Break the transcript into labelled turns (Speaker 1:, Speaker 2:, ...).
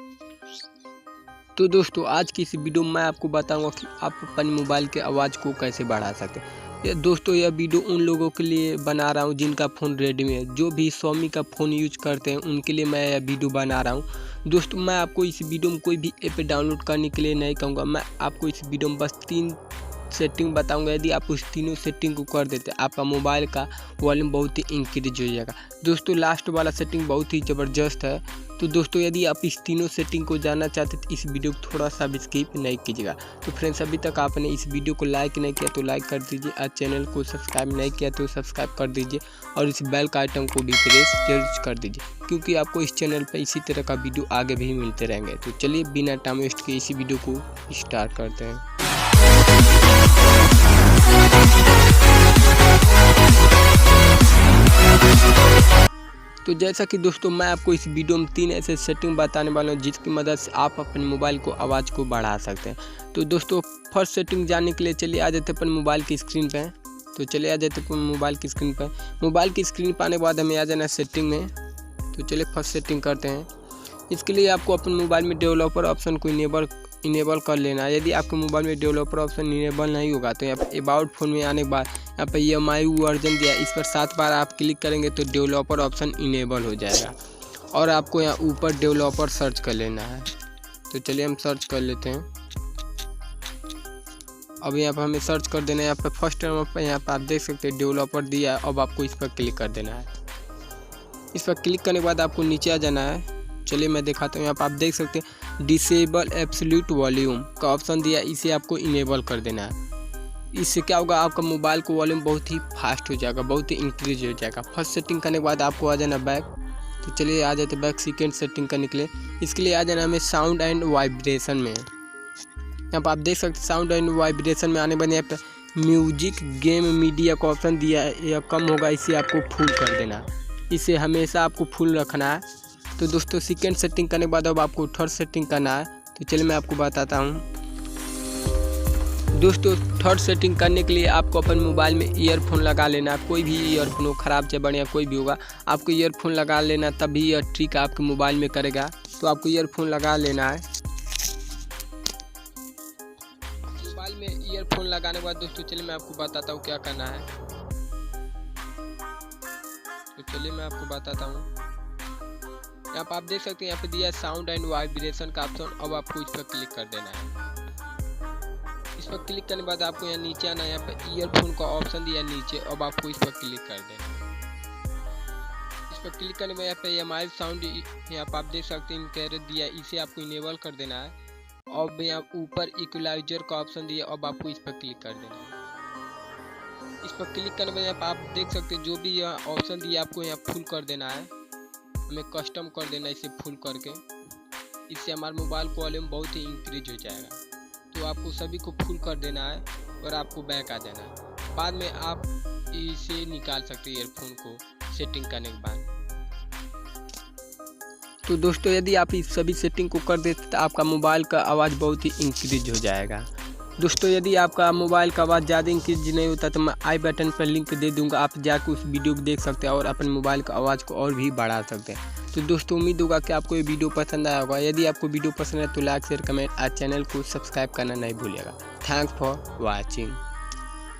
Speaker 1: तो दोस्तों आज की इस वीडियो में मैं आपको बताऊंगा कि आप अपने मोबाइल के आवाज़ को कैसे बढ़ा सकते हैं। दोस्तों यह वीडियो उन लोगों के लिए बना रहा हूं जिनका फ़ोन रेडमी है, जो भी Xiaomi का फ़ोन यूज करते हैं उनके लिए मैं यह वीडियो बना रहा हूं। दोस्तों मैं आपको इस वीडियो में कोई भी ऐप डाउनलोड करने के लिए नहीं कहूँगा, मैं आपको इस वीडियो में बस 3 सेटिंग बताऊंगा। यदि आप उस तीनों सेटिंग को कर देते हैं आपका मोबाइल का वॉल्यूम बहुत ही इंक्रीज हो जाएगा। दोस्तों लास्ट वाला सेटिंग बहुत ही ज़बरदस्त है। तो दोस्तों यदि आप इस तीनों सेटिंग को जानना चाहते हैं तो इस वीडियो को थोड़ा सा भी स्किप नहीं कीजिएगा। तो फ्रेंड्स अभी तक आपने इस वीडियो को लाइक नहीं किया तो लाइक कर दीजिए और चैनल को सब्सक्राइब नहीं किया तो सब्सक्राइब कर दीजिए और इस बेल का आइटम को भी प्रेस जरूर कर दीजिए, क्योंकि आपको इस चैनल पर इसी तरह का वीडियो आगे भी मिलते रहेंगे। तो चलिए बिना टाइम वेस्ट किए इसी वीडियो को स्टार्ट करते हैं। तो जैसा कि दोस्तों मैं आपको इस वीडियो में 3 ऐसे सेटिंग बताने वाला हूं जिसकी मदद से आप अपने मोबाइल को आवाज़ को बढ़ा सकते हैं। तो दोस्तों फर्स्ट सेटिंग जानने के लिए चलिए आ जाते हैं अपन मोबाइल की स्क्रीन पे। तो चलिए आ जाते हैं मोबाइल की स्क्रीन पे। मोबाइल की स्क्रीन पर आने के बाद हमें आ जाना है सेटिंग में। तो चलिए फर्स्ट सेटिंग करते हैं। इसके लिए आपको अपने मोबाइल में डेवलपर ऑप्शन को इनेबल कर लेना है। यदि आपके मोबाइल में डेवलपर ऑप्शन इनेबल नहीं होगा तो यहाँ पर अबाउट फोन में आने के बाद यहाँ पर EMI वर्जन दिया, इस पर 7 बार आप क्लिक करेंगे तो डेवलपर ऑप्शन इनेबल हो जाएगा और आपको यहाँ ऊपर डेवलपर सर्च कर लेना है। तो चलिए हम सर्च कर लेते हैं। अब यहाँ पर हमें सर्च कर देना है। यहाँ पर फर्स्ट नंबर पर यहाँ पर आप देख सकते हैं डेवलपर दिया है। अब आपको इस पर क्लिक कर देना है। इस पर क्लिक करने के बाद आपको नीचे आ जाना है। चलिए मैं दिखाता हूँ। यहाँ पर आप देख सकते हैं डिसेबल एब्सोल्यूट वॉल्यूम का ऑप्शन दिया, इसे आपको इनेबल कर देना है। इससे क्या होगा, आपका मोबाइल का वॉल्यूम बहुत ही फास्ट हो जाएगा, बहुत ही इंक्रीज हो जाएगा। फर्स्ट सेटिंग करने के बाद आपको आ जाना बैक। तो चलिए आ जाते बैक सेकेंड सेटिंग करने के लिए। इसके लिए आ जाना हमें साउंड एंड वाइब्रेशन में। यहाँ पर आप देख सकते हैं साउंड एंड वाइब्रेशन में आने बने यहाँ पर म्यूजिक गेम मीडिया का ऑप्शन दिया है, यह कम होगा, इसे आपको फुल कर देना है। इसे हमेशा आपको फुल रखना है। तो दोस्तों सेकेंड सेटिंग करने के बाद अब आपको थर्ड सेटिंग करना है। तो चलिए मैं आपको बताता हूँ। दोस्तों थर्ड सेटिंग करने के लिए आपको अपन मोबाइल में ईयरफोन लगा लेना। कोई भी ईयरफोन हो, ख़राब चाहे बढ़िया कोई भी होगा, आपको ईयरफोन लगा लेना, तभी यह ट्रिक आपके मोबाइल में करेगा। तो आपको ईयरफोन लगा लेना है। मोबाइल में ईयरफोन लगाने के बाद दोस्तों चलिए मैं आपको बताता हूँ क्या करना है। तो चलिए मैं आपको बताता हूँ। यहाँ पर आप देख सकते हैं यहाँ पे दिया है साउंड एंड वाइब्रेशन का ऑप्शन। अब आपको इस पर क्लिक कर देना है। इस पर क्लिक करने के बाद आपको यहाँ नीचे आना है। यहाँ पे ईयरफोन का ऑप्शन दिया है नीचे। अब आपको इस पर क्लिक कर देना है। इस पर क्लिक करने के बाद यहाँ पे EMI साउंड यहाँ पर आप देख सकते हैं इनकैरेट दिया है, इसे आपको इनेबल कर देना है। अब यहाँ ऊपर इक्वलाइजर का ऑप्शन दिया, अब आपको इस पर क्लिक कर देना है। इस पर क्लिक करने के बाद यहाँ पर आप देख सकते हैं जो भी यह ऑप्शन दिया आपको यहाँ फुल कर देना है। हमें कस्टम कर देना है इसे फुल करके। इससे हमारे मोबाइल का वॉल्यूम बहुत ही इंक्रीज हो जाएगा। तो आपको सभी को फुल कर देना है और आपको बैक आ जाना है। बाद में आप इसे निकाल सकते हैं ईयरफोन को सेटिंग करने के बाद। तो दोस्तों यदि आप इस सभी सेटिंग को कर देते तो आपका मोबाइल का आवाज़ बहुत ही इंक्रीज हो जाएगा। दोस्तों यदि आपका मोबाइल का आवाज़ ज़्यादा इंक्रीज नहीं होता तो मैं आई बटन पर लिंक दे दूंगा, आप जाकर उस वीडियो को देख सकते हैं और अपने मोबाइल का आवाज़ को और भी बढ़ा सकते हैं। तो दोस्तों उम्मीद होगा कि आपको ये वीडियो पसंद आया होगा। यदि आपको वीडियो पसंद है तो लाइक शेयर कमेंट और चैनल को सब्सक्राइब करना नहीं भूलिएगा। Thanks for watching.